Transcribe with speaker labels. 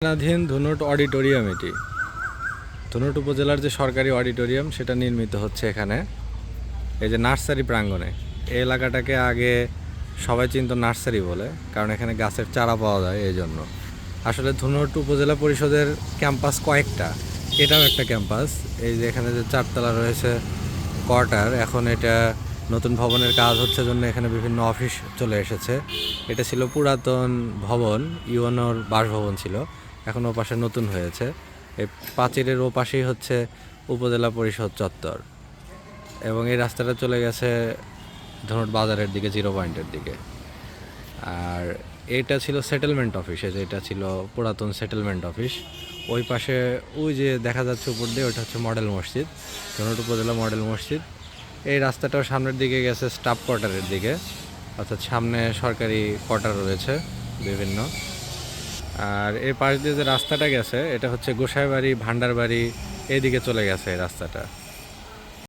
Speaker 1: নির্মাণাধীন ধুনট অডিটোরিয়াম এটি ধুনট উপজেলার যে সরকারি অডিটোরিয়াম সেটা নির্মিত হচ্ছে এখানে এই যে নার্সারি প্রাঙ্গণে। এই এলাকাটাকে আগে সবাই চিনত নার্সারি বলে, কারণ এখানে গাছের চারা পাওয়া যায়। এই জন্য আসলে ধুনট উপজেলা পরিষদের ক্যাম্পাস কয়েকটা, এটাও একটা ক্যাম্পাস। এই যে এখানে যে চারতলা রয়েছে কোয়ার্টার, এখন এটা নতুন ভবনের কাজ হচ্ছে জন্য এখানে বিভিন্ন অফিস চলে এসেছে। এটা ছিল পুরাতন ভবন, ইউএনওর বাসভবন ছিল, এখন ও পাশে নতুন হয়েছে। এই প্রাচীরের ও পাশেই হচ্ছে উপজেলা পরিষদ চত্বর, এবং এই রাস্তাটা চলে গেছে ধনুট বাজারের দিকে, জিরো পয়েন্টের দিকে। আর এটা ছিল সেটেলমেন্ট অফিস, এটা ছিল পুরাতন সেটেলমেন্ট অফিস। ওই পাশে ওই যে দেখা যাচ্ছে উপর দিয়ে, ওটা হচ্ছে মডেল মসজিদ, ধনুট উপজেলা মডেল মসজিদ। এই রাস্তাটাও সামনের দিকে গেছে স্টাফ কোয়ার্টারের দিকে, অর্থাৎ সামনে সরকারি কোয়ার্টার রয়েছে বিভিন্ন। আর এর পাশ দিয়ে যে রাস্তাটা গেছে এটা হচ্ছে গোসাইবাড়ি, ভান্ডারবাড়ি, এইদিকে চলে গেছে এই রাস্তাটা।